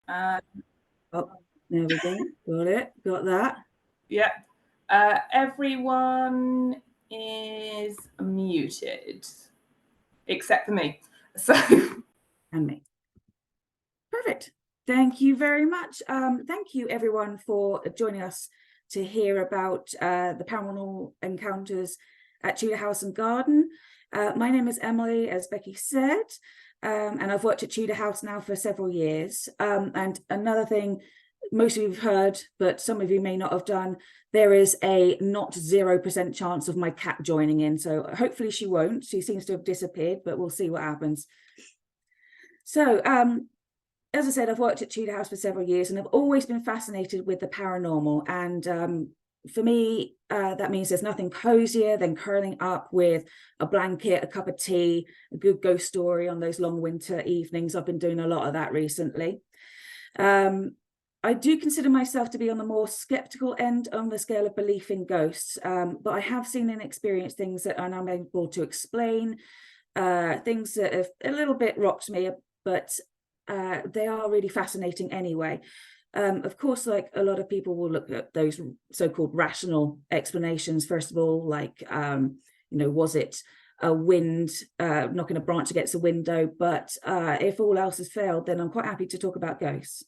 Uh, Oh, there we go. Got it. Got that. yeah. Everyone is muted except for me. So, And me. Perfect. Thank you very much. Thank you, everyone, for joining us to hear about the paranormal encounters at Tudor House and Garden. My name is Emily, as Becky said, and I've worked at Tudor House now for several years. And another thing, most of you have heard, but some of you may not have done, there is a not 0% chance of my cat joining in. So hopefully she won't. She seems to have disappeared, but we'll see what happens. So, as I said, I've worked at Tudor House for several years and I've always been fascinated with the paranormal. And for me, that means there's nothing cozier than curling up with a blanket, a cup of tea, a good ghost story on those long winter evenings. I've been doing a lot of that recently. I do consider myself to be on the more skeptical end on the scale of belief in ghosts, but I have seen and experienced things that I'm unable to explain, things that have a little bit rocked me, but they are really fascinating anyway. Of course, like a lot of people will look at those so-called rational explanations, first of all, like, was it a wind knocking a branch against a window? But if all else has failed, then I'm quite happy to talk about ghosts.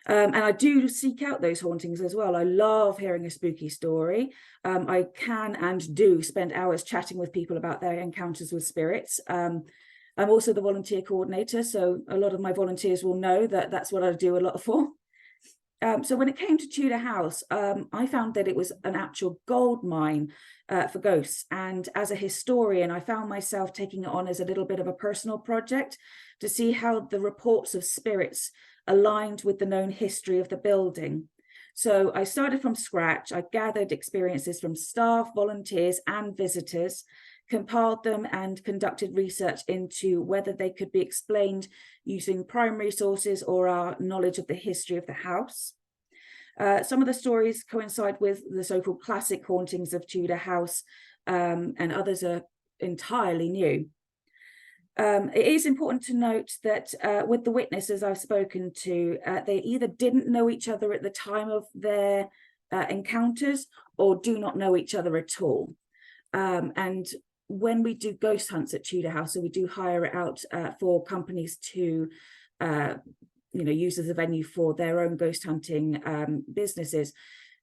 And I do seek out those hauntings as well. I love hearing a spooky story. I can and do spend hours chatting with people about their encounters with spirits. I'm also the volunteer coordinator, so a lot of my volunteers will know that that's what I do a lot for. So when it came to Tudor House, I found that it was an actual gold mine for ghosts. And as a historian, I found myself taking it on as a little bit of a personal project to see how the reports of spirits aligned with the known history of the building. So I started from scratch. I gathered experiences from staff, volunteers, and visitors, compiled them and conducted research into whether they could be explained using primary sources or our knowledge of the history of the house. Some of the stories coincide with the so-called classic hauntings of Tudor House, and others are entirely new. It is important to note that with the witnesses I've spoken to, they either didn't know each other at the time of their encounters or do not know each other at all. And when we do ghost hunts at Tudor House, so we do hire it out for companies to use as a venue for their own ghost hunting businesses.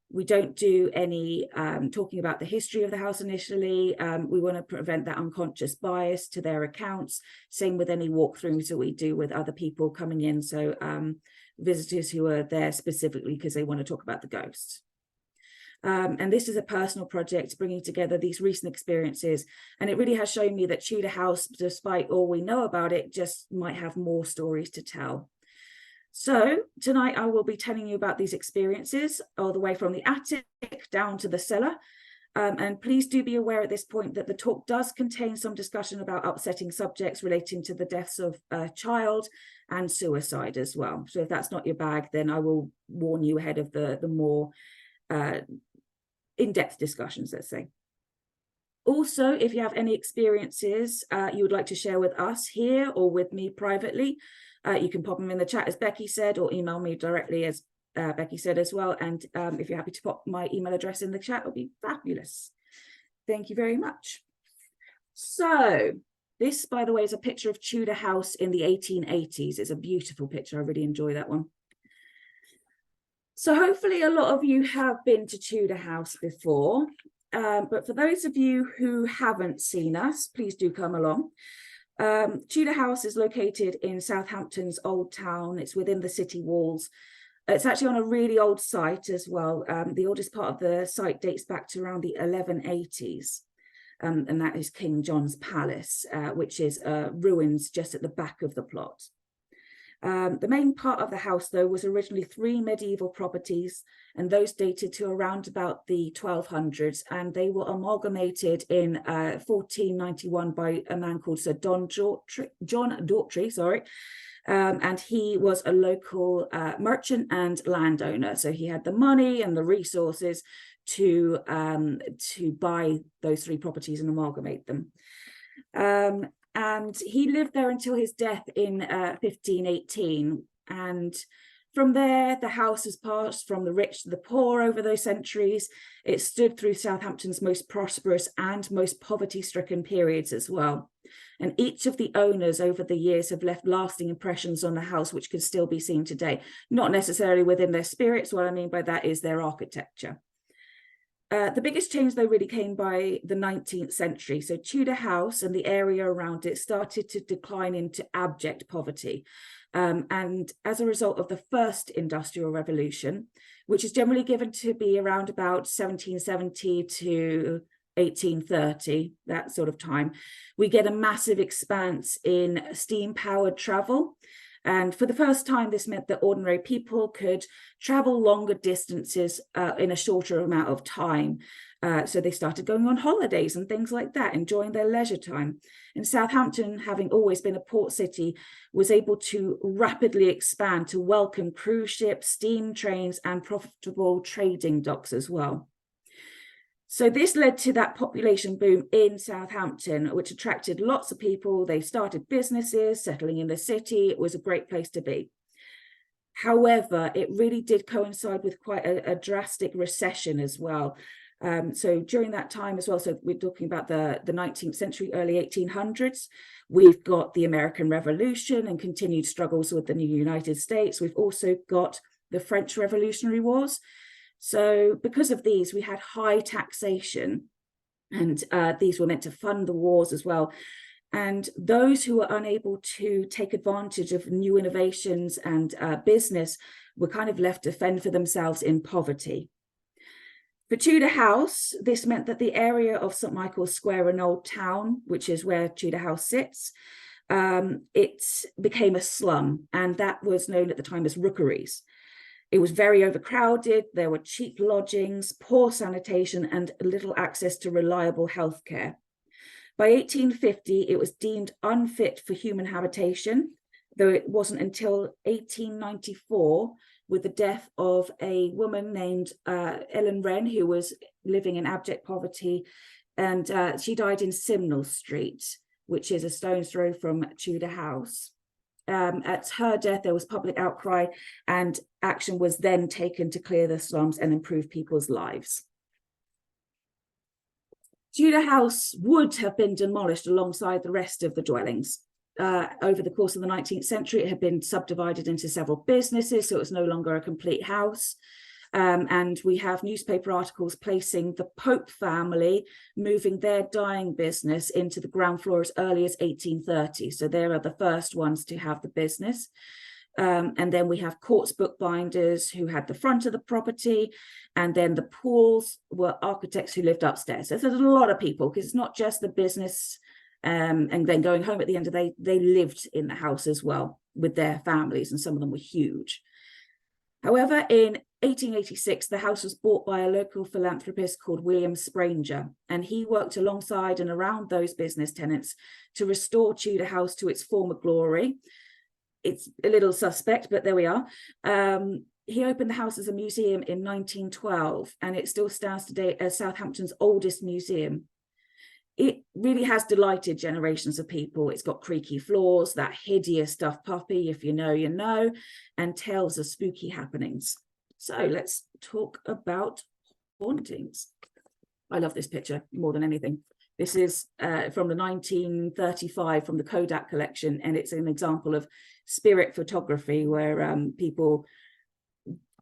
We don't do any talking about the history of the house initially. We want to prevent that unconscious bias to their accounts. Same with any walkthroughs that we do with other people coming in. So visitors who are there specifically because they want to talk about the ghosts. And this is a personal project bringing together these recent experiences. And it really has shown me that Tudor House, despite all we know about it, just might have more stories to tell. So tonight I will be telling you about these experiences all the way from the attic down to the cellar. And please do be aware at this point that the talk does contain some discussion about upsetting subjects relating to the deaths of a child and suicide as well. So if that's not your bag, then I will warn you ahead of the more in-depth discussions, let's say. Also, if you have any experiences you would like to share with us here or with me privately, you can pop them in the chat, as Becky said, or email me directly, as Becky said as well. And if you're happy to pop my email address in the chat, it'll be fabulous. Thank you very much. So this, by the way, is a picture of Tudor House in the 1880s. It's a beautiful picture. I really enjoy that one. So hopefully a lot of you have been to Tudor House before. But for those of you who haven't seen us, please do come along. Tudor House is located in Southampton's Old Town. It's within the city walls. It's actually on a really old site as well. The oldest part of the site dates back to around the 1180s. And that is King John's Palace, which is ruins just at the back of the plot. The main part of the house, though, was originally 3 medieval properties, and those dated to around about the 1200s, and they were amalgamated in 1491 by a man called Sir John Daughtry, and he was a local merchant and landowner, so he had the money and the resources to buy those 3 properties and amalgamate them. And he lived there until his death in 1518, And from there, the house has passed from the rich to the poor over those centuries. It stood through Southampton's most prosperous and most poverty-stricken periods as well. And each of the owners over the years have left lasting impressions on the house, which can still be seen today. Not necessarily within their spirits. What I mean by that is their architecture. The biggest change, though, really came by the 19th century. So Tudor House and the area around it started to decline into abject poverty. And as a result of the first industrial revolution, which is generally given to be around about 1770 to 1830, that sort of time, we get a massive expanse in steam-powered travel. And for the first time, this meant that ordinary people could travel longer distances in a shorter amount of time. So they started going on holidays and things like that, enjoying their leisure time. And Southampton, having always been a port city, was able to rapidly expand to welcome cruise ships, steam trains, and profitable trading docks as well. So this led to that population boom in Southampton, which attracted lots of people. They started businesses, settling in the city. It was a great place to be. However, it really did coincide with quite a drastic recession as well. So during that time as well, so we're talking about the 19th century, early 1800s, we've got the American Revolution and continued struggles with the new United States. We've also got the French Revolutionary Wars. So because of these, we had high taxation, and these were meant to fund the wars as well. And those who were unable to take advantage of new innovations and business were kind of left to fend for themselves in poverty. For Tudor House, this meant that the area of St. Michael's Square in Old Town, which is where Tudor House sits, it became a slum, and that was known at the time as rookeries. It was very overcrowded. There were cheap lodgings, poor sanitation, and little access to reliable healthcare. By 1850, it was deemed unfit for human habitation, though it wasn't until 1894, with the death of a woman named Ellen Wren, who was living in abject poverty, and she died in Simnel Street, which is a stone's throw from Tudor House. At her death, there was public outcry, and action was then taken to clear the slums and improve people's lives. Tudor House would have been demolished alongside the rest of the dwellings. Over the course of the 19th century, it had been subdivided into several businesses, so it was no longer a complete house. And we have newspaper articles placing the Pope family moving their dyeing business into the ground floor as early as 1830. So they are the first ones to have the business. And then we have Court's bookbinders who had the front of the property. And then the Pools were architects who lived upstairs. So there's a lot of people, because it's not just the business and then going home at the end of the day. They lived in the house as well with their families, and some of them were huge. However, in 1886, the house was bought by a local philanthropist called William Spranger, and he worked alongside and around those business tenants to restore Tudor House to its former glory. It's a little suspect, but there we are. He opened the house as a museum in 1912, and it still stands today as Southampton's oldest museum. It really has delighted generations of people. It's got creaky floors, that hideous stuffed puppy, if you know, you know, and tales of spooky happenings. So let's talk about hauntings. I love this picture more than anything. This is from the 1935 from the Kodak collection, and it's an example of spirit photography where people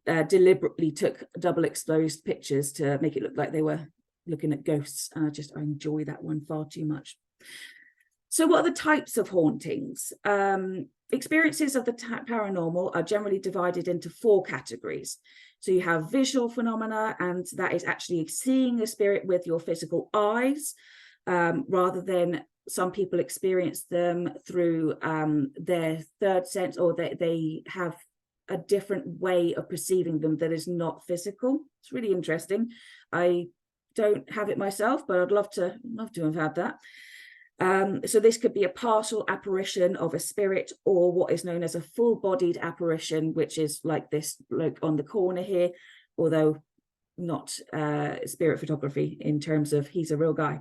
deliberately took double exposed pictures to make it look like they were looking at ghosts. And I enjoy that one far too much. So what are the types of hauntings? Experiences of the paranormal are generally divided into 4 categories. So you have visual phenomena, and that is actually seeing a spirit with your physical eyes, rather than some people experience them through their third sense, or they have a different way of perceiving them that is not physical. It's really interesting. I don't have it myself, but I'd love to have had that. So this could be a partial apparition of a spirit, or what is known as a full-bodied apparition, which is like this bloke on the corner here, although not spirit photography in terms of he's a real guy.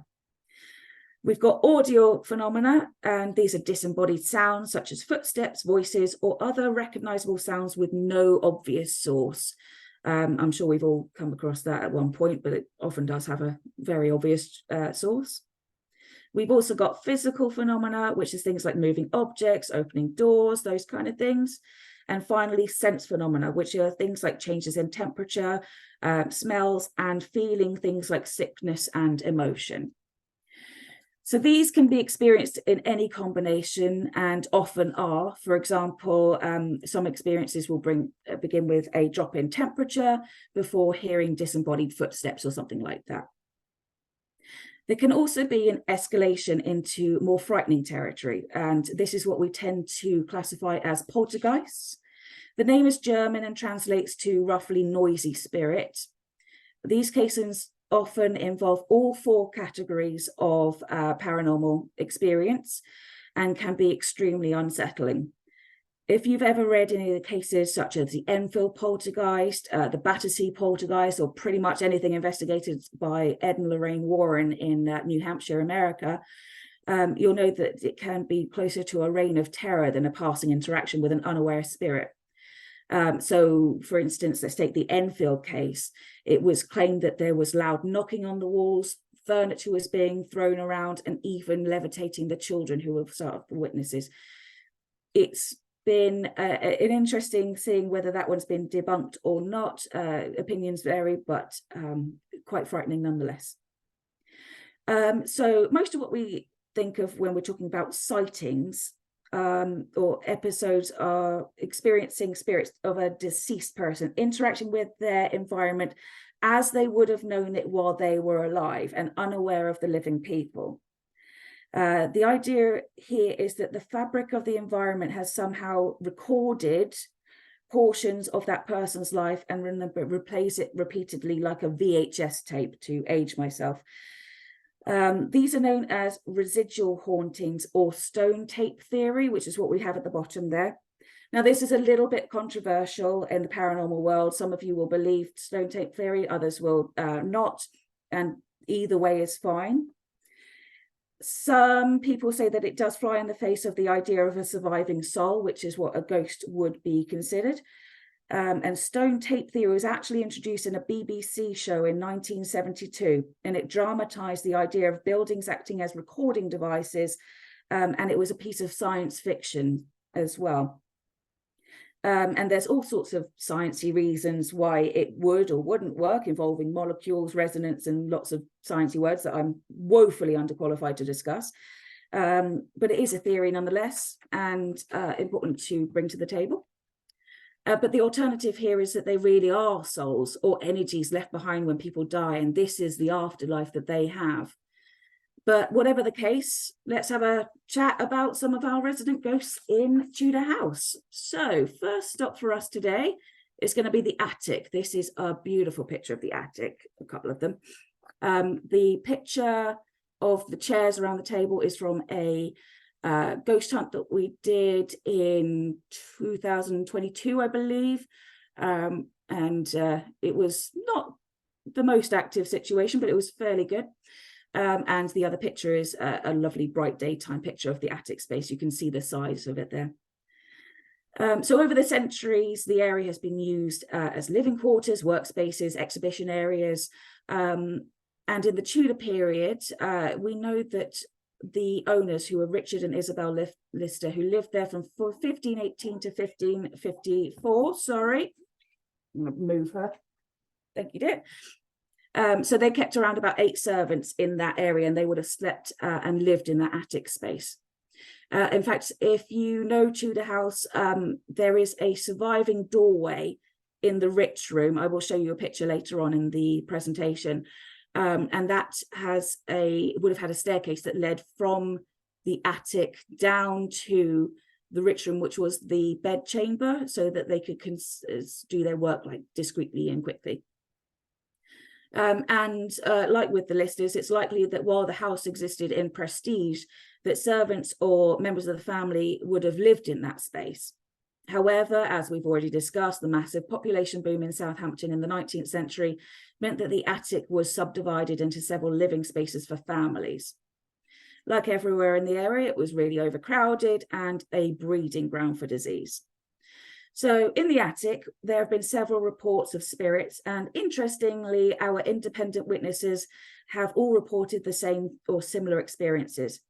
We've got audio phenomena, and these are disembodied sounds such as footsteps, voices, or other recognizable sounds with no obvious source. I'm sure we've all come across that at one point, but it often does have a very obvious source. We've also got physical phenomena, which is things like moving objects, opening doors, those kind of things. And finally, sense phenomena, which are things like changes in temperature, smells, and feeling things like sickness and emotion. So these can be experienced in any combination, and often are. For example, some experiences will begin with a drop in temperature before hearing disembodied footsteps or something like that. There can also be an escalation into more frightening territory, and this is what we tend to classify as poltergeists. The name is German and translates to roughly noisy spirit. These cases often involve all four categories of paranormal experience and can be extremely unsettling. If you've ever read any of the cases such as the Enfield poltergeist, the Battersea poltergeist, or pretty much anything investigated by Ed and Lorraine Warren in New Hampshire, America, you'll know that it can be closer to a reign of terror than a passing interaction with an unaware spirit. So, for instance, let's take the Enfield case. It was claimed that there was loud knocking on the walls, furniture was being thrown around, and even levitating the children who were sort of the witnesses. It's been an interesting seeing whether that one's been debunked or not. Opinions vary, but quite frightening nonetheless. So most of what we think of when we're talking about sightings or episodes are experiencing spirits of a deceased person interacting with their environment as they would have known it while they were alive and unaware of the living people. The idea here is that the fabric of the environment has somehow recorded portions of that person's life and replays it repeatedly like a VHS tape, to age myself. These are known as residual hauntings or stone tape theory, which is what we have at the bottom there. Now, this is a little bit controversial in the paranormal world. Some of you will believe stone tape theory, others will not, and either way is fine. Some people say that it does fly in the face of the idea of a surviving soul, which is what a ghost would be considered. And stone tape theory was actually introduced in a BBC show in 1972, and it dramatized the idea of buildings acting as recording devices, and it was a piece of science fiction as well. And there's all sorts of sciencey reasons why it would or wouldn't work, involving molecules, resonance, and lots of sciencey words that I'm woefully underqualified to discuss. But it is a theory nonetheless, and important to bring to the table. But the alternative here is that they really are souls or energies left behind when people die, and this is the afterlife that they have. But whatever the case, let's have a chat about some of our resident ghosts in Tudor House. So first stop for us today is going to be the attic. This is a beautiful picture of the attic, a couple of them. The picture of the chairs around the table is from a ghost hunt that we did in 2022, I believe. And it was not the most active situation, but it was fairly good. And the other picture is a lovely bright daytime picture of the attic space. You can see the size of it there. So over the centuries, the area has been used as living quarters, workspaces, exhibition areas. And in the Tudor period, we know that the owners, who were Richard and Isabel Lister, who lived there from 1518 to 1554, sorry, I'm going to move her. Thank you, dear. So they kept around about 8 servants in that area, and they would have slept and lived in that attic space. In fact, if you know Tudor House, there is a surviving doorway in the rich room. I will show you a picture later on in the presentation. And that would have had a staircase that led from the attic down to the rich room, which was the bed chamber, so that they could do their work like discreetly and quickly. And like with the Listers, it's likely that while the house existed in prestige, that servants or members of the family would have lived in that space. However, as we've already discussed, the massive population boom in Southampton in the 19th century meant that the attic was subdivided into several living spaces for families. Like everywhere in the area, it was really overcrowded and a breeding ground for disease. So in the attic, there have been several reports of spirits, and interestingly, our independent witnesses have all reported the same or similar experiences.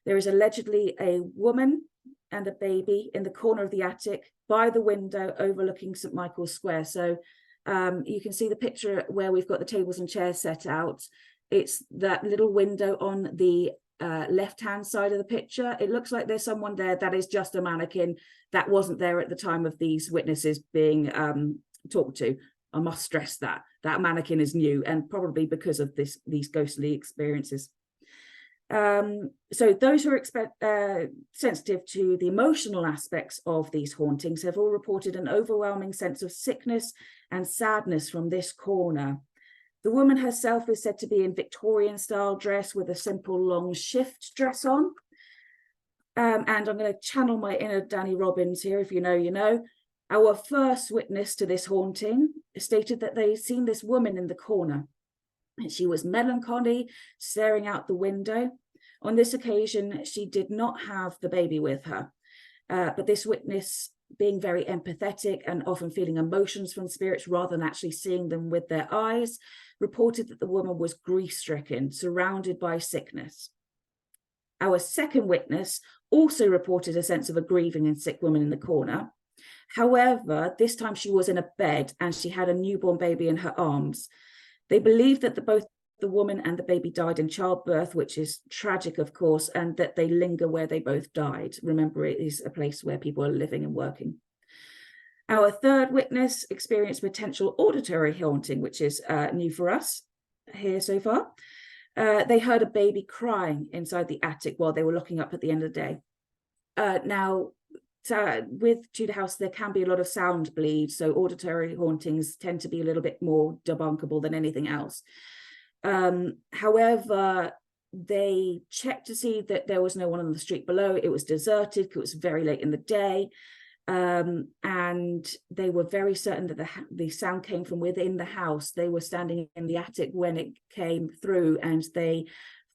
There is allegedly a woman and a baby in the corner of the attic by the window overlooking St. Michael's Square. So you can see the picture where we've got the tables and chairs set out. It's that little window on the left-hand side of the picture. It looks like there's someone there. That is just a mannequin. That wasn't there at the time of these witnesses being talked to. I must stress that mannequin is new, and probably because of these ghostly experiences. So those who are sensitive to the emotional aspects of these hauntings have all reported an overwhelming sense of sickness and sadness from this corner. The woman herself is said to be in Victorian style dress with a simple long shift dress on. And I'm going to channel my inner Danny Robbins here. If you know, you know. Our first witness to this haunting stated that they'd seen this woman in the corner, and she was melancholy, staring out the window. On this occasion, she did not have the baby with her, but this witness, being very empathetic and often feeling emotions from spirits rather than actually seeing them with their eyes, reported that the woman was grief-stricken, surrounded by sickness. Our second witness also reported a sense of a grieving and sick woman in the corner. However, this time she was in a bed and she had a newborn baby in her arms. They believe that both the woman and the baby died in childbirth, which is tragic, of course, and that they linger where they both died. Remember, it is a place where people are living and working. Our third witness experienced potential auditory haunting, which is new for us here so far. They heard a baby crying inside the attic while they were looking up at the end of the day. Now, with Tudor House, there can be a lot of sound bleed, so auditory hauntings tend to be a little bit more debunkable than anything else. However, they checked to see that there was no one on the street below. It was deserted. It was very late in the day. And they were very certain that the sound came from within the house. They were standing in the attic when it came through, and they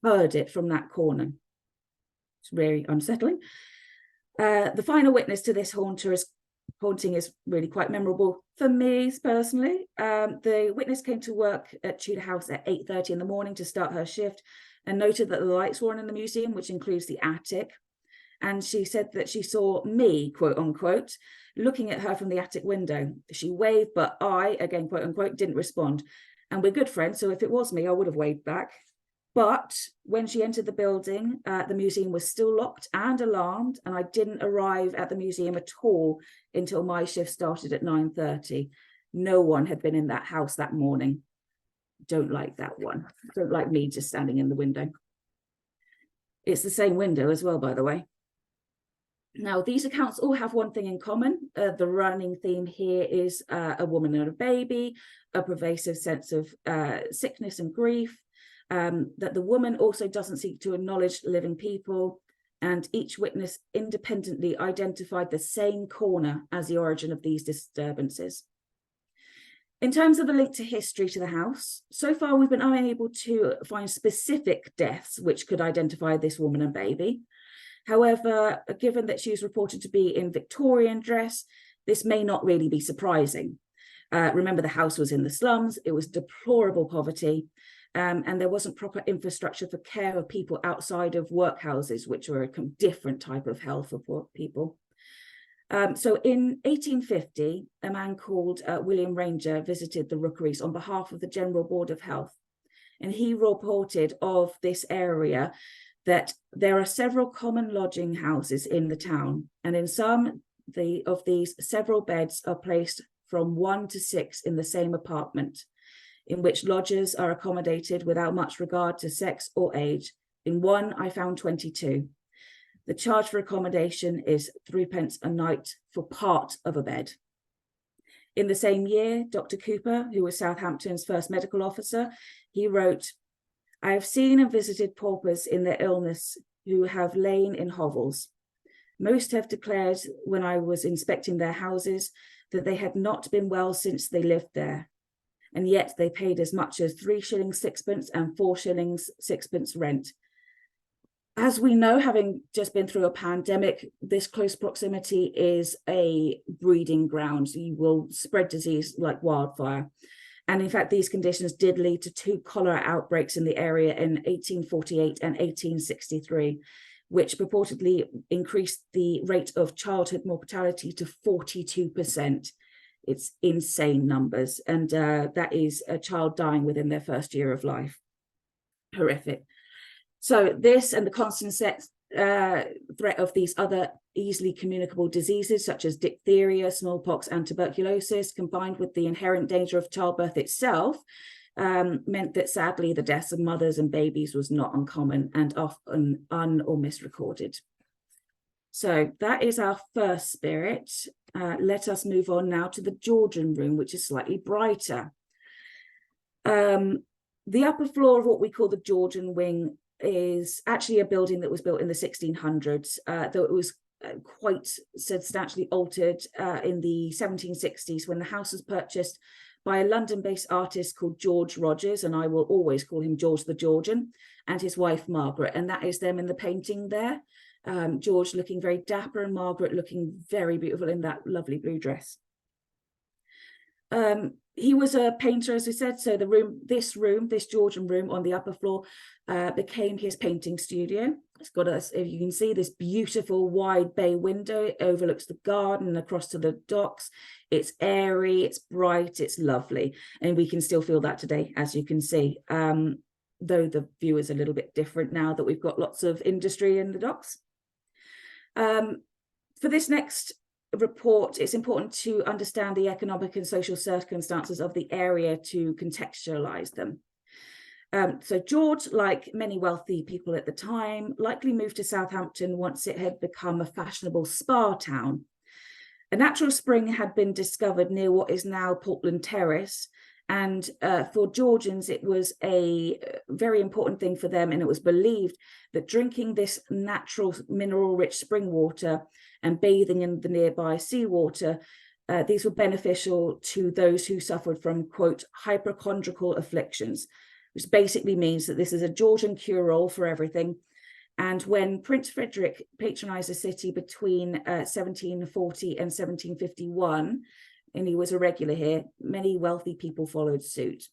heard it from that corner. It's very unsettling. The final witness to this haunting is really quite memorable for me personally. The witness came to work at Tudor House at 8:30 in the morning to start her shift, and noted that the lights were on in the museum, which includes the attic. And she said that she saw me, quote unquote, looking at her from the attic window. She waved, but I, again, quote unquote, didn't respond. And we're good friends, so if it was me, I would have waved back. But when she entered the building, the museum was still locked and alarmed, and I didn't arrive at the museum at all until my shift started at 9:30. No one had been in that house that morning. Don't like that one. Don't like me just standing in the window. It's the same window as well, by the way. Now, these accounts all have one thing in common. The running theme here is a woman and a baby, a pervasive sense of sickness and grief, that the woman also doesn't seek to acknowledge living people, and each witness independently identified the same corner as the origin of these disturbances. In terms of a link to history to the house, so far we've been unable to find specific deaths which could identify this woman and baby. However, given that she was reported to be in Victorian dress, this may not really be surprising. Remember, the house was in the slums, it was deplorable poverty, and there wasn't proper infrastructure for care of people outside of workhouses, which were a different type of hell for poor people. So in 1850, a man called William Ranger visited the rookeries on behalf of the General Board of Health, and he reported of this area that there are several common lodging houses in the town, and in some of these, several beds are placed from 1 to 6 in the same apartment, in which lodgers are accommodated without much regard to sex or age. In one, I found 22. The charge for accommodation is 3d a night for part of a bed. In the same year, Dr. Cooper, who was Southampton's first medical officer, he wrote, "I have seen and visited paupers in their illness who have lain in hovels. Most have declared when I was inspecting their houses that they had not been well since they lived there, and yet they paid as much as 3 shillings 6 and 4 shillings 6 rent." As we know, having just been through a pandemic, this close proximity is a breeding ground. So you will spread disease like wildfire. And in fact, these conditions did lead to 2 cholera outbreaks in the area in 1848 and 1863, which purportedly increased the rate of childhood mortality to 42%. It's insane numbers. And that is a child dying within their first year of life. Horrific. So this and the constant threat of these other easily communicable diseases such as diphtheria, smallpox, and tuberculosis, combined with the inherent danger of childbirth itself, meant that sadly the deaths of mothers and babies was not uncommon and often or misrecorded. So that is our first spirit. Let us move on now to the Georgian room, which is slightly brighter. The upper floor of what we call the Georgian wing is actually a building that was built in the 1600s, though it was quite substantially altered in the 1760s when the house was purchased by a London-based artist called George Rogers, and I will always call him George the Georgian, and his wife Margaret, and that is them in the painting there. George looking very dapper and Margaret looking very beautiful in that lovely blue dress. He was a painter, as we said, so this Georgian room on the upper floor became his painting studio. It's got, if you can see, this beautiful wide bay window. It overlooks the garden across to the docks. It's airy, it's bright, it's lovely. And we can still feel that today, as you can see, though the view is a little bit different now that we've got lots of industry in the docks. For this next report, it's important to understand the economic and social circumstances of the area to contextualize them. So George, like many wealthy people at the time, likely moved to Southampton once it had become a fashionable spa town. A natural spring had been discovered near what is now Portland Terrace, and for Georgians, it was a very important thing for them, and it was believed that drinking this natural mineral-rich spring water and bathing in the nearby seawater, these were beneficial to those who suffered from, quote, hypochondriacal afflictions, which basically means that this is a Georgian cure-all for everything. And when Prince Frederick patronized the city between 1740 and 1751, and he was a regular here, many wealthy people followed suit.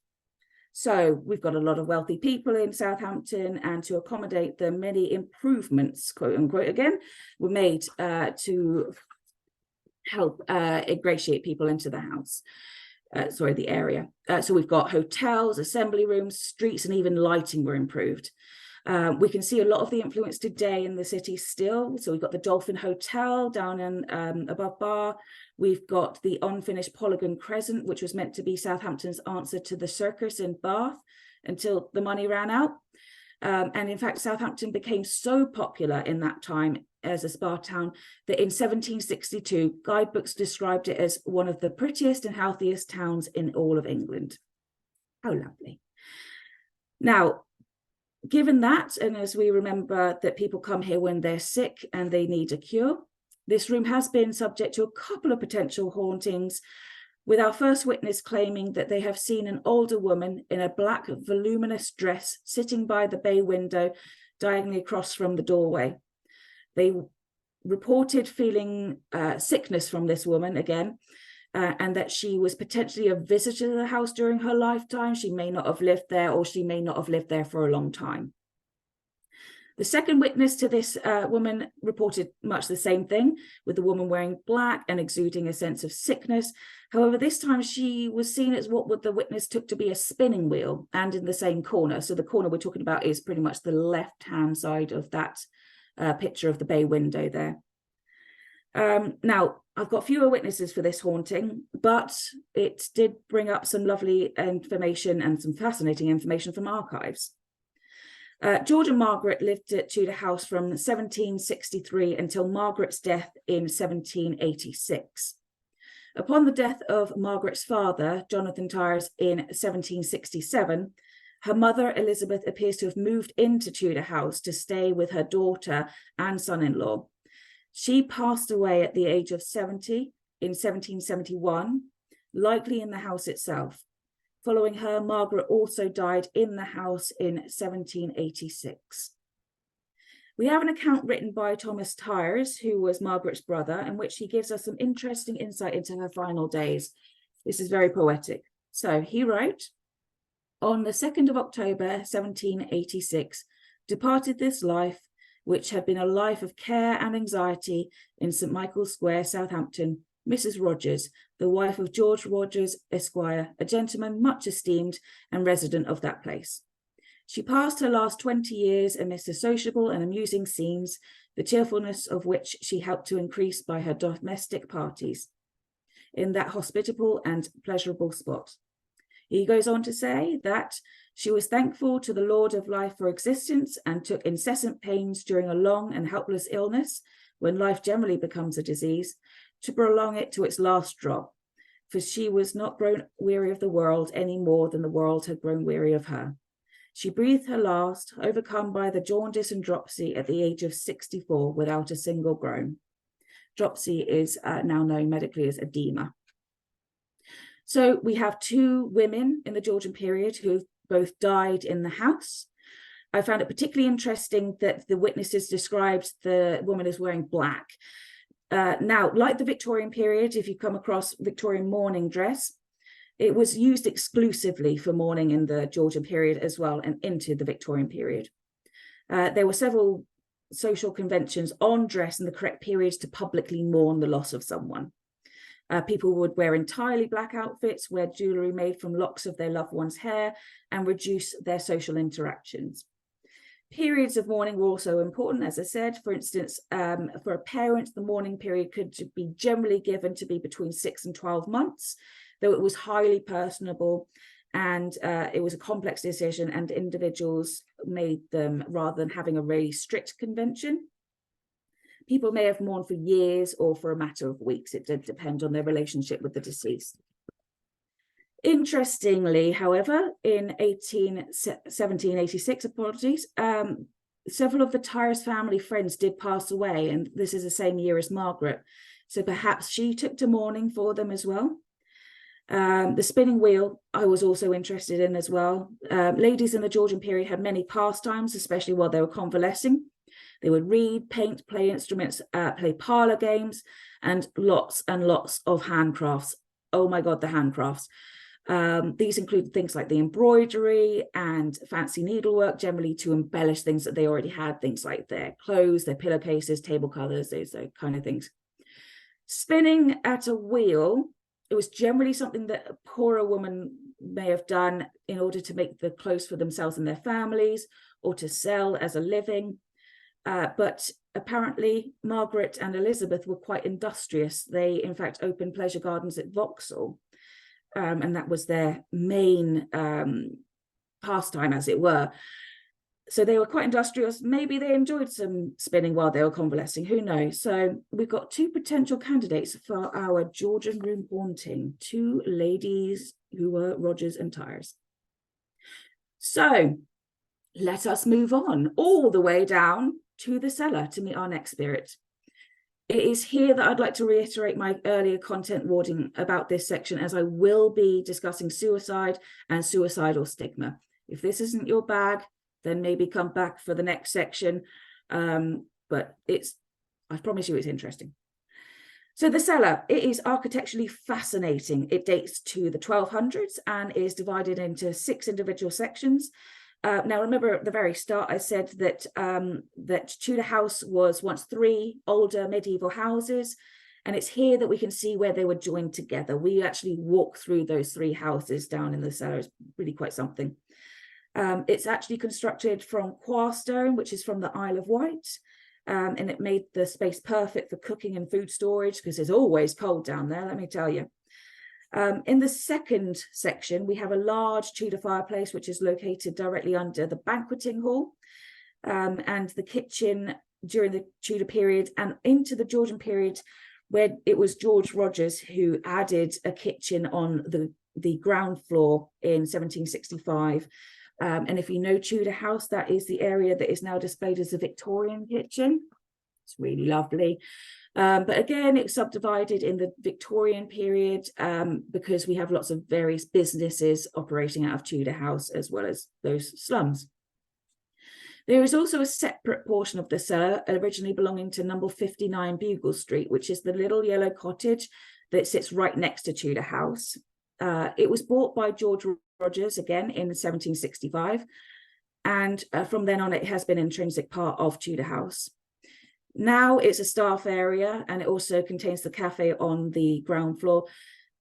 So we've got a lot of wealthy people in Southampton, and to accommodate them, many improvements, quote unquote, again, were made to help ingratiate people into the house. The area. So we've got hotels, assembly rooms, streets, and even lighting were improved. We can see a lot of the influence today in the city still. So we've got the Dolphin Hotel down in above Bar. We've got the unfinished Polygon Crescent, which was meant to be Southampton's answer to the circus in Bath until the money ran out. And in fact, Southampton became so popular in that time as a spa town that in 1762, guidebooks described it as one of the prettiest and healthiest towns in all of England. How lovely. Now, given that, and as we remember that people come here when they're sick and they need a cure, this room has been subject to a couple of potential hauntings, with our first witness claiming that they have seen an older woman in a black voluminous dress sitting by the bay window diagonally across from the doorway. They reported feeling sickness from this woman again, and that she was potentially a visitor to the house during her lifetime. She may not have lived there, or she may not have lived there for a long time. The second witness to this woman reported much the same thing, with the woman wearing black and exuding a sense of sickness. However, this time she was seen as what the witness took to be a spinning wheel, and in the same corner. So the corner we're talking about is pretty much the left-hand side of that picture of the bay window there. Now, I've got fewer witnesses for this haunting, but it did bring up some lovely information and some fascinating information from archives. George and Margaret lived at Tudor House from 1763 until Margaret's death in 1786. Upon the death of Margaret's father, Jonathan Tyers, in 1767, her mother, Elizabeth, appears to have moved into Tudor House to stay with her daughter and son-in-law. She passed away at the age of 70 in 1771, likely in the house itself. Following her, Margaret also died in the house in 1786. We have an account written by Thomas Tyres, who was Margaret's brother, in which he gives us some interesting insight into her final days. This is very poetic. So he wrote, on the 2nd of October, 1786, departed this life, which had been a life of care and anxiety, in St. Michael's Square, Southampton, Mrs. Rogers, the wife of George Rogers, Esquire, a gentleman much esteemed and resident of that place. She passed her last 20 years amidst the sociable and amusing scenes, the cheerfulness of which she helped to increase by her domestic parties in that hospitable and pleasurable spot. He goes on to say that she was thankful to the Lord of life for existence and took incessant pains during a long and helpless illness, when life generally becomes a disease, to prolong it to its last drop, for she was not grown weary of the world any more than the world had grown weary of her. She breathed her last, overcome by the jaundice and dropsy at the age of 64, without a single groan. Dropsy is now known medically as edema. So we have 2 women in the Georgian period who both died in the house. I found it particularly interesting that the witnesses described the woman as wearing black. Now, like the Victorian period, if you come across Victorian mourning dress, it was used exclusively for mourning in the Georgian period as well, and into the Victorian period. There were several social conventions on dress in the correct periods to publicly mourn the loss of someone. People would wear entirely black outfits, wear jewellery made from locks of their loved one's hair, and reduce their social interactions. Periods of mourning were also important, as I said. For instance, for a parent, the mourning period could be generally given to be between 6 and 12 months, though it was highly personable, and it was a complex decision, and individuals made them rather than having a really strict convention. People may have mourned for years or for a matter of weeks. It did depend on their relationship with the deceased. Interestingly, however, in 1786, several of the Tyres family friends did pass away, and this is the same year as Margaret. So perhaps she took to mourning for them as well. The spinning wheel I was also interested in as well. Ladies in the Georgian period had many pastimes, especially while they were convalescing. They would read, paint, play instruments, play parlor games, and lots of handcrafts. Oh my God, the handcrafts. These include things like the embroidery and fancy needlework, generally to embellish things that they already had, things like their clothes, their pillowcases, table covers, those kind of things. Spinning at a wheel, it was generally something that a poorer woman may have done in order to make the clothes for themselves and their families, or to sell as a living. But apparently Margaret and Elizabeth were quite industrious. They, in fact, opened pleasure gardens at Vauxhall, and that was their main pastime, as it were. So they were quite industrious. Maybe they enjoyed some spinning while they were convalescing, who knows? So we've got 2 potential candidates for our Georgian room haunting, 2 ladies who were Rogers and Tyres. So let us move on all the way down to the cellar to meet our next spirit. It is here that I'd like to reiterate my earlier content warning about this section, as I will be discussing suicide and suicidal stigma. If this isn't your bag, then maybe come back for the next section. But I promise you it's interesting. So the cellar, it is architecturally fascinating. It dates to the 1200s and is divided into 6 individual sections. Now, remember at the very start, I said that that Tudor House was once 3 older medieval houses, and it's here that we can see where they were joined together. We actually walk through those 3 houses down in the cellar. It's really quite something. It's actually constructed from quarstone, which is from the Isle of Wight, and it made the space perfect for cooking and food storage, because it's always cold down there, let me tell you. In the second section, we have a large Tudor fireplace, which is located directly under the banqueting hall, and the kitchen during the Tudor period and into the Georgian period, where it was George Rogers who added a kitchen on the ground floor in 1765. And if you know Tudor House, that is the area that is now displayed as a Victorian kitchen. It's really lovely. But again, it's subdivided in the Victorian period because we have lots of various businesses operating out of Tudor House, as well as those slums. There is also a separate portion of the cellar originally belonging to number 59 Bugle Street, which is the little yellow cottage that sits right next to Tudor House. It was bought by George Rogers again in 1765, and from then on it has been an intrinsic part of Tudor House. Now it's a staff area, and it also contains the cafe on the ground floor,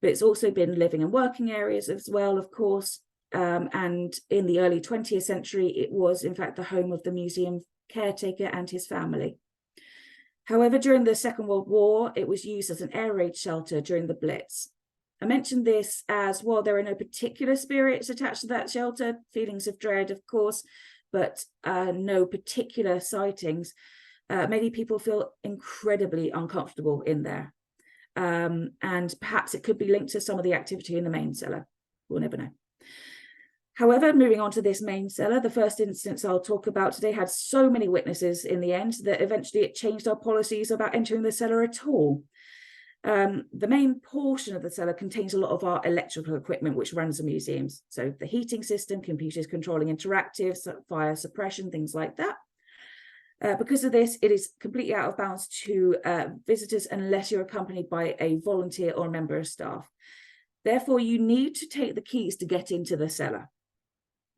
but it's also been living and working areas as well, of course. And in the early 20th century, it was in fact the home of the museum caretaker and his family. However, during the Second World War, it was used as an air raid shelter during the Blitz. I mentioned this as, well, there are no particular spirits attached to that shelter, feelings of dread, of course, but no particular sightings. Many people feel incredibly uncomfortable in there. And perhaps it could be linked to some of the activity in the main cellar. We'll never know. However, moving on to this main cellar, the first instance I'll talk about today had so many witnesses in the end that eventually it changed our policies about entering the cellar at all. The main portion of the cellar contains a lot of our electrical equipment which runs the museums. So the heating system, computers controlling interactives, fire suppression, things like that. Because of this, it is completely out of bounds to visitors unless you're accompanied by a volunteer or a member of staff. Therefore, you need to take the keys to get into the cellar.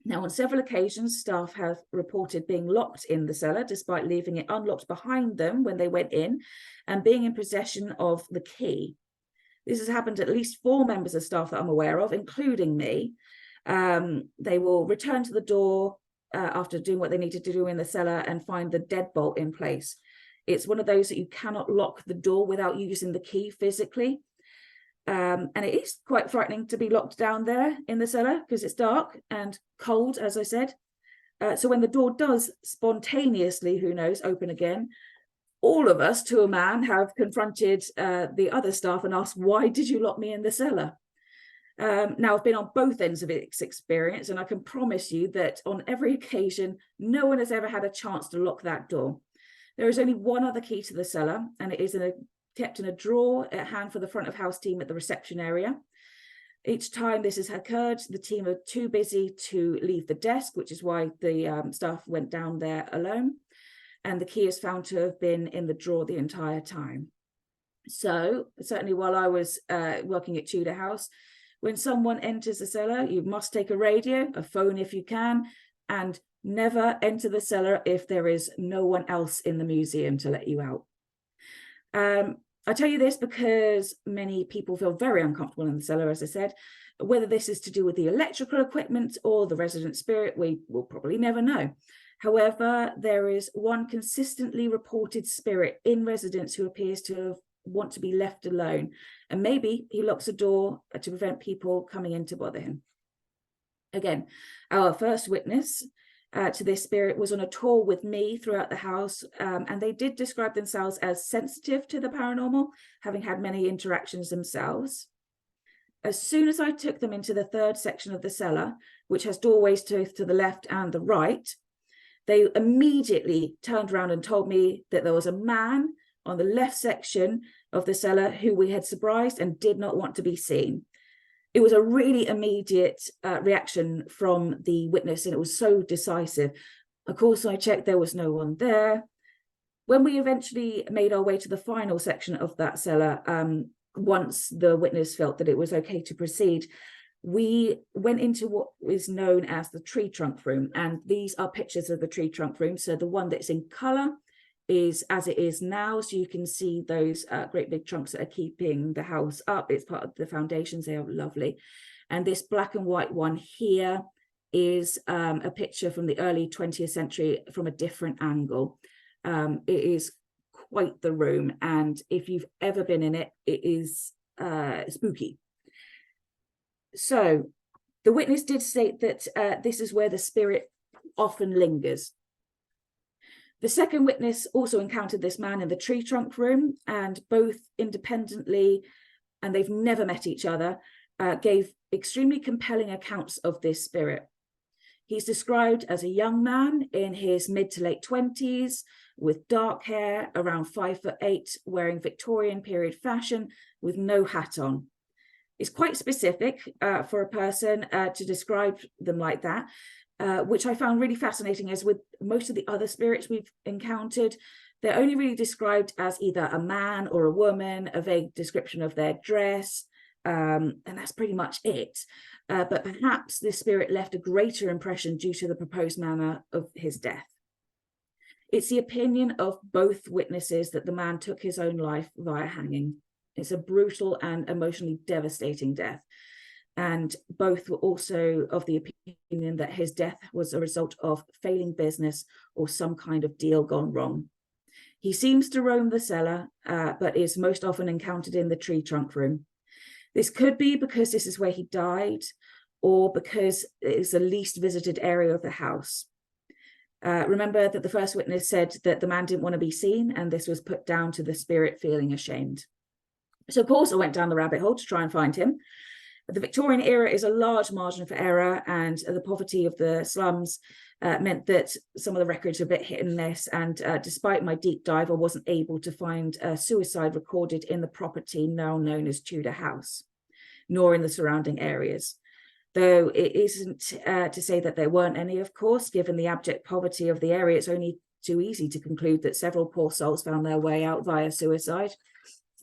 Now, on several occasions, staff have reported being locked in the cellar, despite leaving it unlocked behind them when they went in and being in possession of the key. This has happened to at least 4 members of staff that I'm aware of, including me. They will return to the door after doing what they needed to do in the cellar and find the deadbolt in place. It's one of those that you cannot lock the door without using the key physically. And it is quite frightening to be locked down there in the cellar because it's dark and cold, as I said. So when the door does spontaneously, who knows, open again, all of us, to a man, have confronted the other staff and asked, why did you lock me in the cellar? Now, I've been on both ends of this experience, and I can promise you that on every occasion, no one has ever had a chance to lock that door. There is only one other key to the cellar, and it is kept in a drawer at hand for the front of house team at the reception area. Each time this has occurred, the team are too busy to leave the desk, which is why the staff went down there alone. And the key is found to have been in the drawer the entire time. So certainly while I was working at Tudor House, when someone enters the cellar, you must take a radio, a phone if you can, and never enter the cellar if there is no one else in the museum to let you out. I tell you this because many people feel very uncomfortable in the cellar, as I said. Whether this is to do with the electrical equipment or the resident spirit, we will probably never know. However, there is one consistently reported spirit in residence who appears to want to be left alone. And maybe he locks a door to prevent people coming in to bother him. Again, our first witness to this spirit was on a tour with me throughout the house, and they did describe themselves as sensitive to the paranormal, having had many interactions themselves. As soon as I took them into the third section of the cellar, which has doorways to the left and the right, they immediately turned around and told me that there was a man on the left section of the cellar who we had surprised and did not want to be seen. It was a really immediate reaction from the witness, and it was so decisive. Of course, I checked, there was no one there. When we eventually made our way to the final section of that cellar, once the witness felt that it was okay to proceed, we went into what is known as the tree trunk room. And these are pictures of the tree trunk room. So the one that's in colour is as it is now, so you can see those great big trunks that are keeping the house up. It's part of the foundations. They are lovely. And this black and white one here is a picture from the early 20th century from a different angle. It is quite the room, and if you've ever been in it, it is spooky. So the witness did state that this is where the spirit often lingers. The second witness also encountered this man in the tree trunk room, and both independently, and they've never met each other, gave extremely compelling accounts of this spirit. He's described as a young man in his mid to late 20s with dark hair, around 5'8", wearing Victorian period fashion with no hat on. It's quite specific for a person to describe them like that, which I found really fascinating, as with most of the other spirits we've encountered, they're only really described as either a man or a woman, a vague description of their dress, and that's pretty much it. But perhaps this spirit left a greater impression due to the proposed manner of his death. It's the opinion of both witnesses that the man took his own life via hanging. It's a brutal and emotionally devastating death. And both were also of the opinion that his death was a result of failing business or some kind of deal gone wrong. He seems to roam the cellar, but is most often encountered in the tree trunk room. This could be because this is where he died, or because it's the least visited area of the house. Remember that the first witness said that the man didn't want to be seen, and this was put down to the spirit feeling ashamed. So of course I went down the rabbit hole to try and find him. The Victorian era is a large margin for error, and the poverty of the slums meant that some of the records are a bit hit and miss, and despite my deep dive, I wasn't able to find a suicide recorded in the property now known as Tudor House, nor in the surrounding areas. Though it isn't to say that there weren't any, of course. Given the abject poverty of the area, it's only too easy to conclude that several poor souls found their way out via suicide,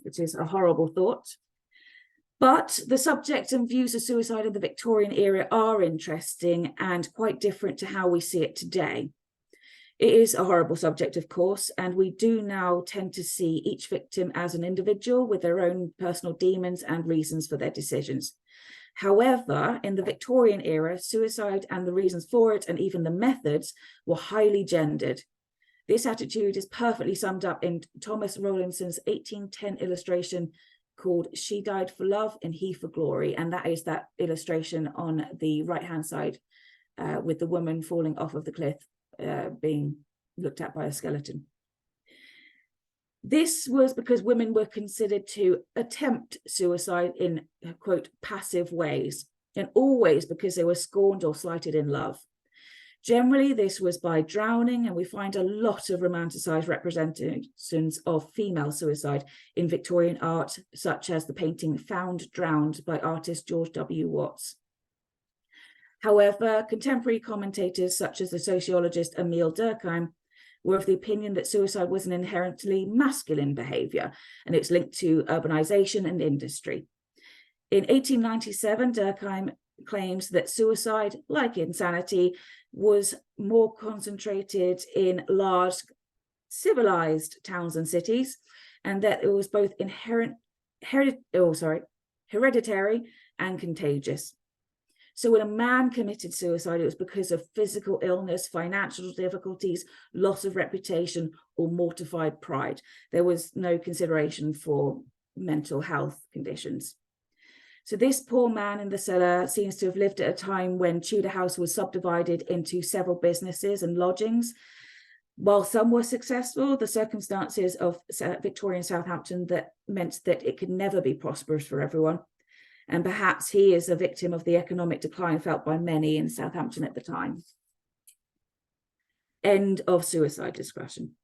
which is a horrible thought. But the subject and views of suicide in the Victorian era are interesting and quite different to how we see it today. It is a horrible subject, of course, and we do now tend to see each victim as an individual with their own personal demons and reasons for their decisions. However, in the Victorian era, suicide and the reasons for it, and even the methods, were highly gendered. This attitude is perfectly summed up in Thomas Rowlandson's 1810 illustration called She Died for Love and He for Glory, and that is that illustration on the right-hand side with the woman falling off of the cliff being looked at by a skeleton. This was because women were considered to attempt suicide in, quote, passive ways, and always because they were scorned or slighted in love. Generally, this was by drowning, and we find a lot of romanticized representations of female suicide in Victorian art, such as the painting Found Drowned by artist George W. Watts. However, contemporary commentators such as the sociologist Emile Durkheim were of the opinion that suicide was an inherently masculine behavior, and it's linked to urbanization and industry. In 1897, Durkheim claims that suicide, like insanity, was more concentrated in large civilized towns and cities, and that it was both hereditary and contagious. So when a man committed suicide, it was because of physical illness, financial difficulties, loss of reputation, or mortified pride. There was no consideration for mental health conditions. So this poor man in the cellar seems to have lived at a time when Tudor House was subdivided into several businesses and lodgings. While some were successful, the circumstances of Victorian Southampton that meant that it could never be prosperous for everyone. And perhaps he is a victim of the economic decline felt by many in Southampton at the time. End of suicide discussion.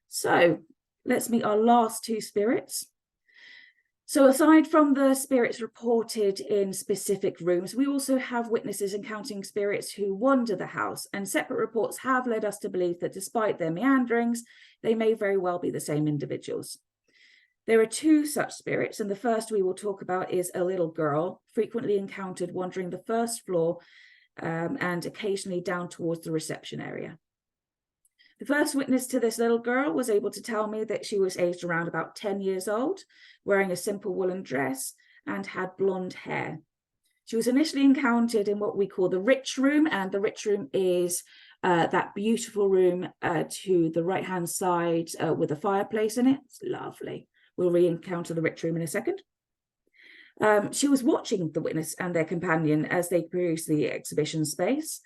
So let's meet our last two spirits. So aside from the spirits reported in specific rooms, we also have witnesses encountering spirits who wander the house, and separate reports have led us to believe that despite their meanderings, they may very well be the same individuals. There are two such spirits, and the first we will talk about is a little girl, frequently encountered wandering the first floor and occasionally down towards the reception area. The first witness to this little girl was able to tell me that she was aged around about 10 years old, wearing a simple woolen dress, and had blonde hair. She was initially encountered in what we call the rich room, and the rich room is that beautiful room to the right-hand side with a fireplace in it. It's lovely. We'll re-encounter the rich room in a second. She was watching the witness and their companion as they perused the exhibition space.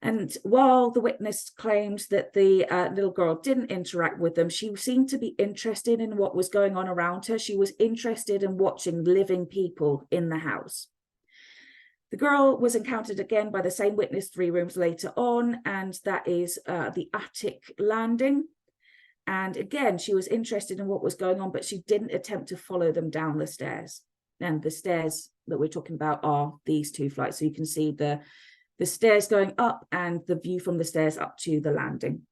And while the witness claimed that the little girl didn't interact with them, she seemed to be interested in what was going on around her. She was interested in watching living people in the house. The girl was encountered again by the same witness 3 rooms later on, and that is the attic landing. And again, she was interested in what was going on, but she didn't attempt to follow them down the stairs. And the stairs that we're talking about are these 2 flights. So you can see the stairs going up and the view from the stairs up to the landing.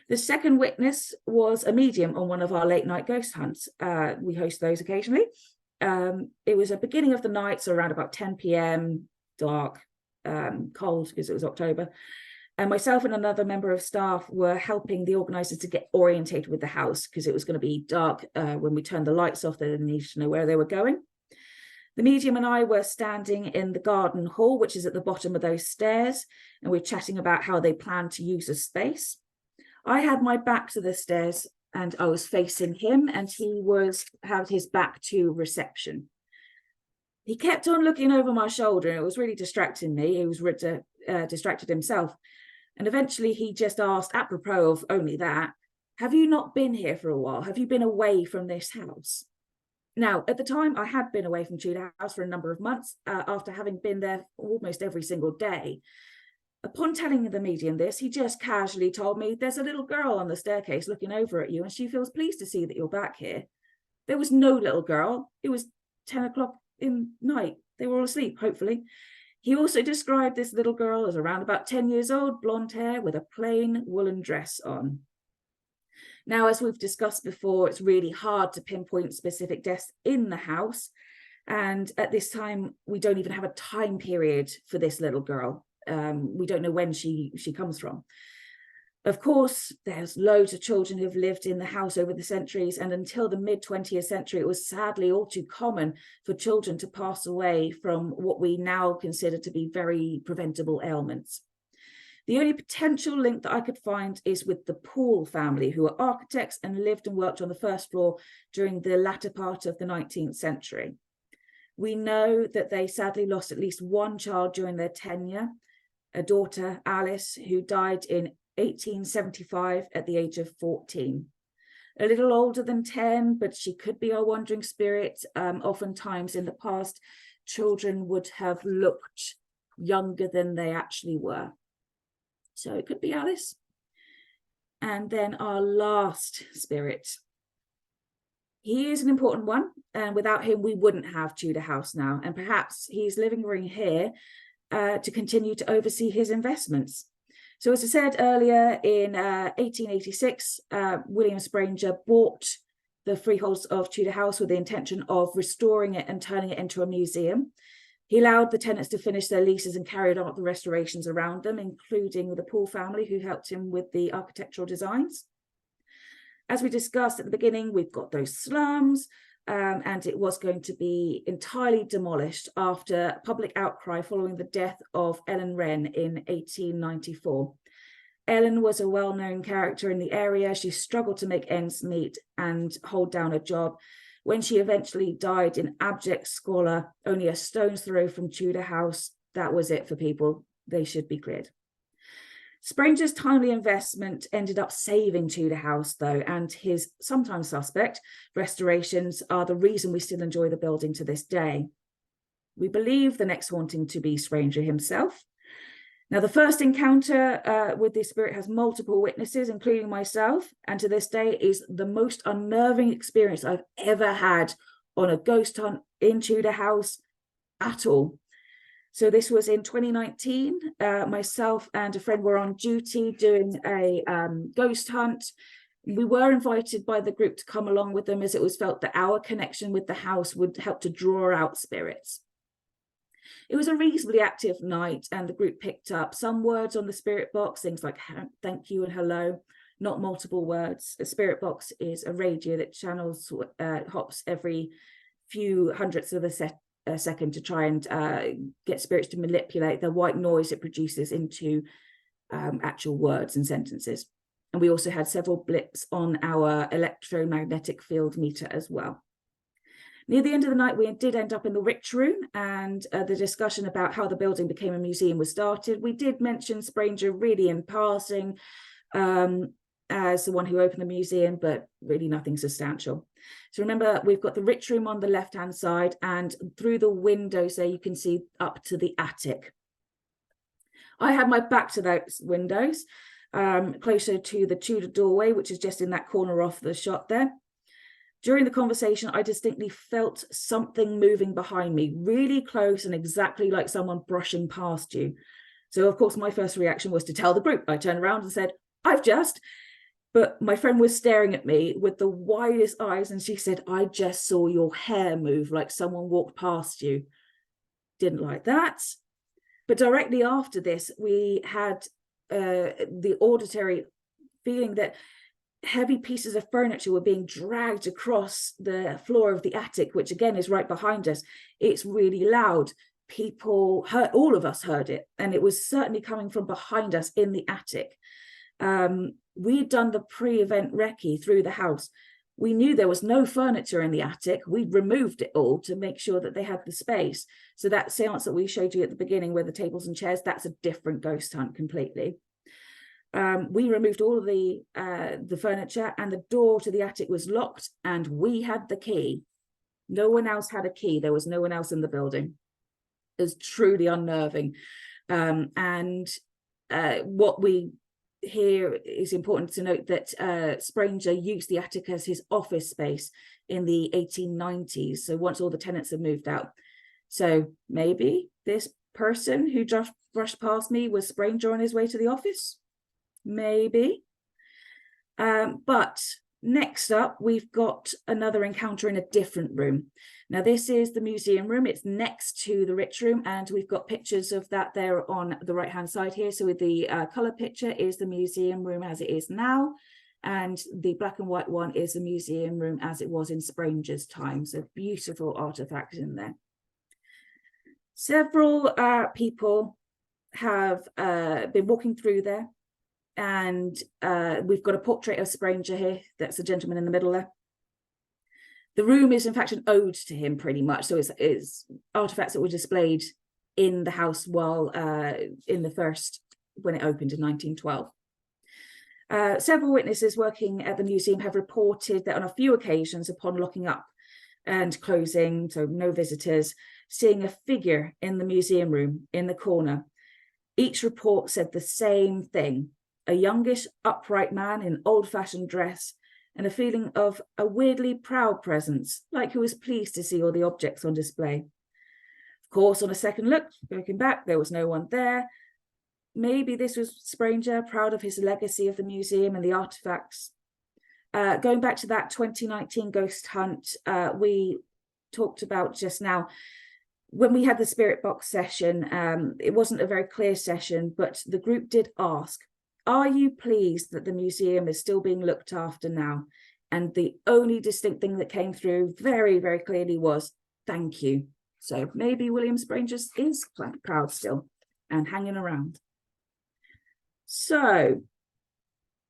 The second witness was a medium on one of our late night ghost hunts. We host those occasionally. It was a beginning of the night, so around about 10 p.m, dark, cold because it was October. And myself and another member of staff were helping the organisers to get orientated with the house because it was going to be dark when we turned the lights off. They didn't need to know where they were going. The medium and I were standing in the garden hall, which is at the bottom of those stairs, and we're chatting about how they plan to use the space. I had my back to the stairs and I was facing him, and he had his back to reception. He kept on looking over my shoulder, and it was really distracting me. He was distracted himself. And eventually he just asked, apropos of only that, have you not been here for a while? Have you been away from this house? Now, at the time, I had been away from Tudor House for a number of months after having been there almost every single day. Upon telling the medium this, he just casually told me, there's a little girl on the staircase looking over at you, and she feels pleased to see that you're back here. There was no little girl. It was 10 o'clock in night. They were all asleep, hopefully. He also described this little girl as around about 10 years old, blonde hair with a plain woolen dress on. Now, as we've discussed before, it's really hard to pinpoint specific deaths in the house. And at this time, we don't even have a time period for this little girl. We don't know when she comes from. Of course, there's loads of children who've lived in the house over the centuries, and until the mid-20th century, it was sadly all too common for children to pass away from what we now consider to be very preventable ailments. The only potential link that I could find is with the Poole family, who are architects and lived and worked on the first floor during the latter part of the 19th century. We know that they sadly lost at least one child during their tenure, a daughter, Alice, who died in 1875 at the age of 14. A little older than 10, but she could be our wandering spirit. Oftentimes in the past, children would have looked younger than they actually were. So it could be Alice. And then our last spirit. He is an important one, and without him, we wouldn't have Tudor House now. And perhaps he's living here to continue to oversee his investments. So as I said earlier, in 1886, William Spranger bought the freeholds of Tudor House with the intention of restoring it and turning it into a museum. He allowed the tenants to finish their leases and carried out the restorations around them, including the Poole family, who helped him with the architectural designs. As we discussed at the beginning, we've got those slums, and it was going to be entirely demolished after public outcry following the death of Ellen Wren in 1894. Ellen was a well-known character in the area. She struggled to make ends meet and hold down a job. When she eventually died in abject squalor, only a stone's throw from Tudor House, that was it for people. They should be cleared. Spranger's timely investment ended up saving Tudor House, though, and his sometimes suspect restorations are the reason we still enjoy the building to this day. We believe the next haunting to be Spranger himself. Now, the first encounter with this spirit has multiple witnesses, including myself, and to this day is the most unnerving experience I've ever had on a ghost hunt in Tudor House at all. So this was in 2019. Myself and a friend were on duty doing a ghost hunt. We were invited by the group to come along with them, as it was felt that our connection with the house would help to draw out spirits. It was a reasonably active night, and the group picked up some words on the spirit box, things like thank you and hello, not multiple words. A spirit box is a radio that channels hops every few hundredths of a second to try and get spirits to manipulate the white noise it produces into actual words and sentences. And we also had several blips on our electromagnetic field meter as well. Near the end of the night, we did end up in the Rich Room, and the discussion about how the building became a museum was started. We did mention Spranger really in passing as the one who opened the museum, but really nothing substantial. So remember, we've got the Rich Room on the left-hand side, and through the windows there, you can see up to the attic. I had my back to those windows, closer to the Tudor doorway, which is just in that corner off the shot there. During the conversation, I distinctly felt something moving behind me, really close and exactly like someone brushing past you. So, of course, my first reaction was to tell the group. I turned around and said, I've just, but my friend was staring at me with the widest eyes, and she said, I just saw your hair move like someone walked past you. Didn't like that. But directly after this, we had the auditory feeling that heavy pieces of furniture were being dragged across the floor of the attic, which again is right behind us. It's really loud. People heard, all of us heard it, and it was certainly coming from behind us in the attic. We'd done the pre-event recce through the house. We knew there was no furniture in the attic. We removed it all to make sure that they had the space. So that seance that we showed you at the beginning with the tables and chairs, that's a different ghost hunt completely. We removed all of the furniture, and the door to the attic was locked, and we had the key. No one else had a key. There was no one else in the building. It was truly unnerving. What we hear is important to note that Spranger used the attic as his office space in the 1890s. So once all the tenants had moved out. So maybe this person who just brushed past me was Spranger on his way to the office. Maybe. But next up, we've got another encounter in a different room. Now, this is the museum room. It's next to the rich room, and we've got pictures of that there on the right-hand side here. So with the colour picture is the museum room as it is now, and the black and white one is the museum room as it was in Spranger's time. So beautiful artifacts in there. Several people have been walking through there. And we've got a portrait of Spranger here. That's the gentleman in the middle there. The room is in fact an ode to him pretty much. So it's artifacts that were displayed in the house while in the first, when it opened in 1912. Several witnesses working at the museum have reported that on a few occasions upon locking up and closing, so no visitors, seeing a figure in the museum room in the corner. Each report said the same thing. A youngish, upright man in old-fashioned dress, and a feeling of a weirdly proud presence, like he was pleased to see all the objects on display. Of course, on a second look, looking back, there was no one there. Maybe this was Spranger, proud of his legacy of the museum and the artifacts. Going back to that 2019 ghost hunt we talked about just now, when we had the spirit box session, it wasn't a very clear session, but the group did ask, are you pleased that the museum is still being looked after now? And the only distinct thing that came through very, very clearly was, thank you. So maybe William Spranger is proud still and hanging around. So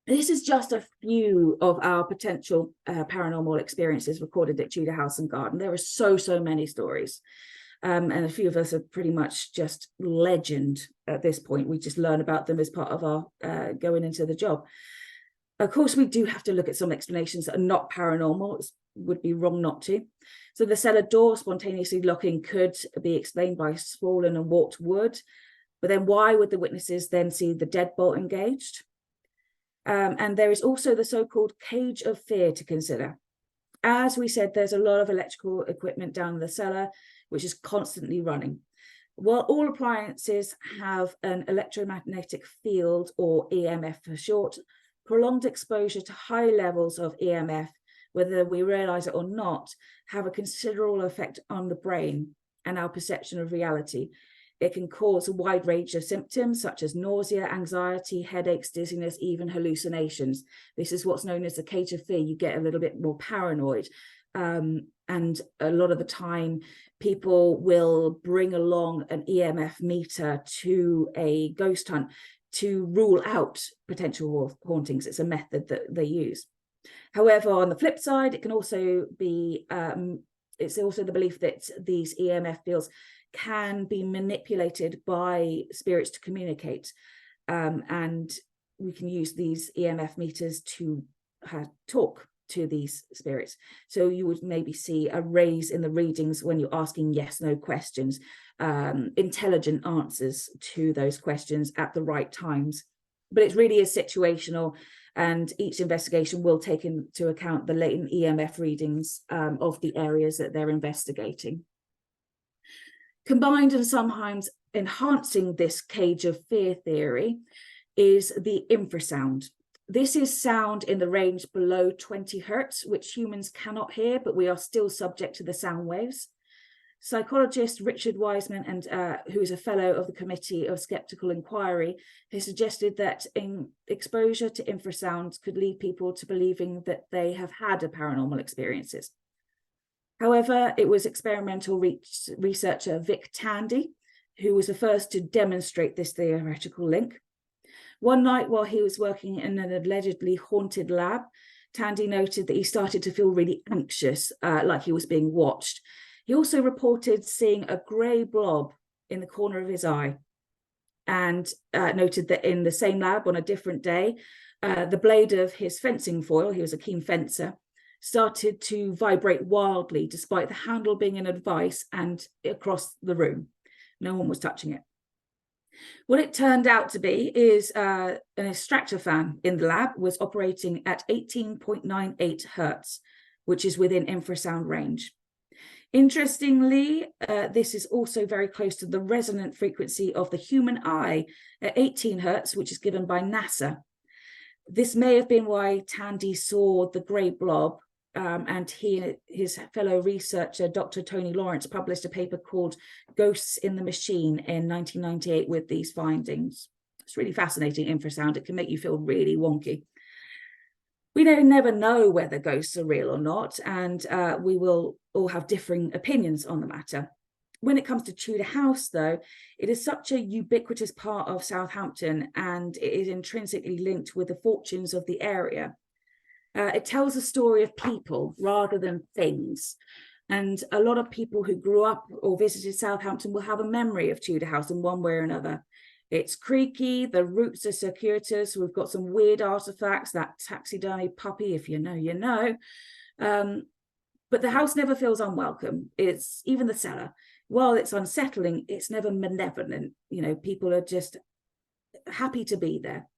this is just a few of our potential paranormal experiences recorded at Tudor House and Garden. There are so many stories. And a few of us are pretty much just legend at this point. We just learn about them as part of our going into the job. Of course, we do have to look at some explanations that are not paranormal. It would be wrong not to. So the cellar door spontaneously locking could be explained by fallen and warped wood. But then why would the witnesses then see the deadbolt engaged? And there is also the so-called cage of fear to consider. As we said, there's a lot of electrical equipment down in the cellar, which is constantly running. While all appliances have an electromagnetic field, or EMF for short, prolonged exposure to high levels of EMF, whether we realize it or not, have a considerable effect on the brain and our perception of reality. It can cause a wide range of symptoms such as nausea, anxiety, headaches, dizziness, even hallucinations. This is what's known as the cage of fear. You get a little bit more paranoid. And a lot of the time, people will bring along an EMF meter to a ghost hunt to rule out potential hauntings. It's a method that they use. However, on the flip side, it can also be, it's also the belief that these EMF fields can be manipulated by spirits to communicate. And we can use these EMF meters to talk to these spirits. So you would maybe see a raise in the readings when you're asking yes/no questions, intelligent answers to those questions at the right times. But it really is situational. and each investigation will take into account the latent EMF readings of the areas that they're investigating. Combined and sometimes enhancing this cage of fear theory is the infrasound. This is sound in the range below 20 hertz, which humans cannot hear, but we are still subject to the sound waves. Psychologist Richard Wiseman, who is a fellow of the Committee of Skeptical Inquiry, has suggested that exposure to infrasounds could lead people to believing that they have had paranormal experiences. However, it was experimental researcher Vic Tandy who was the first to demonstrate this theoretical link. One night while he was working in an allegedly haunted lab, Tandy noted that he started to feel really anxious, like he was being watched. He also reported seeing a grey blob in the corner of his eye, and noted that in the same lab on a different day, the blade of his fencing foil, he was a keen fencer, started to vibrate wildly despite the handle being in a vice and across the room. No one was touching it. What it turned out to be is an extractor fan in the lab was operating at 18.98 hertz, which is within infrasound range. Interestingly, this is also very close to the resonant frequency of the human eye at 18 hertz, which is given by NASA. This may have been why Tandy saw the grey blob, and he and his fellow researcher, Dr. Tony Lawrence, published a paper called Ghosts in the Machine in 1998 with these findings. It's really fascinating infrasound. It can make you feel really wonky. We never know whether ghosts are real or not, and we will all have differing opinions on the matter. When it comes to Tudor House, though, it is such a ubiquitous part of Southampton, and it is intrinsically linked with the fortunes of the area. It tells a story of people rather than things. And a lot of people who grew up or visited Southampton will have a memory of Tudor House in one way or another. It's creaky, the roots are circuitous, we've got some weird artifacts, that taxidermy puppy, if you know, you know. But the house never feels unwelcome. It's even the cellar. While it's unsettling, it's never malevolent. You know, people are just happy to be there.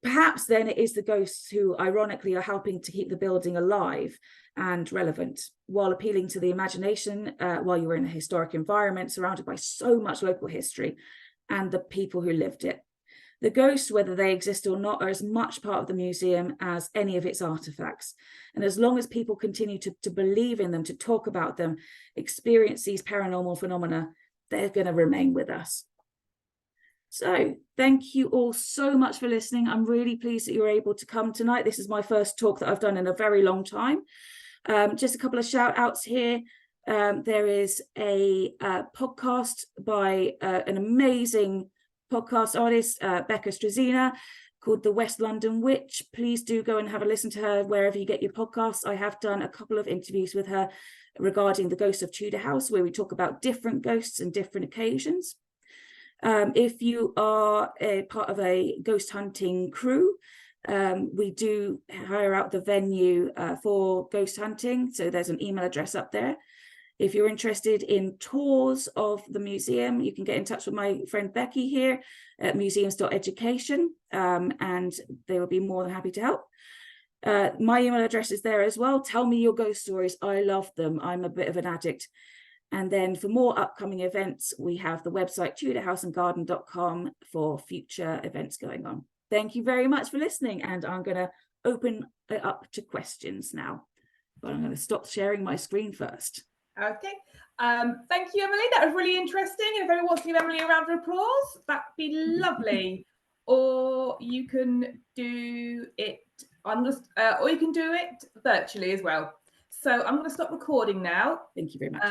Perhaps then it is the ghosts who ironically are helping to keep the building alive and relevant while appealing to the imagination while you were in a historic environment surrounded by so much local history and the people who lived it. The ghosts, whether they exist or not, are as much part of the museum as any of its artifacts. And as long as people continue to believe in them, to talk about them, experience these paranormal phenomena, they're going to remain with us. So thank you all so much for listening. I'm really pleased that you were able to come tonight. This is my first talk that I've done in a very long time. Just a couple of shout outs here. There is a podcast by an amazing podcast artist, Becca Strazina, called The West London Witch. Please do go and have a listen to her wherever you get your podcasts. I have done a couple of interviews with her regarding the ghosts of Tudor House, where we talk about different ghosts and different occasions. If you are a part of a ghost hunting crew, we do hire out the venue for ghost hunting. So there's an email address up there. If you're interested in tours of the museum, you can get in touch with my friend Becky here at museums.education, and they will be more than happy to help. My email address is there as well. Tell me your ghost stories. I love them. I'm a bit of an addict. And then for more upcoming events, we have the website tudorhouseandgarden.com for future events going on. Thank you very much for listening, and I'm going to open it up to questions now. But I'm going to stop sharing my screen first. Okay. Thank you, Emily. That was really interesting. And if anyone wants to give Emily a round of applause, that'd be lovely. Or you can do it or you can do it virtually as well. So I'm going to stop recording now. Thank you very much.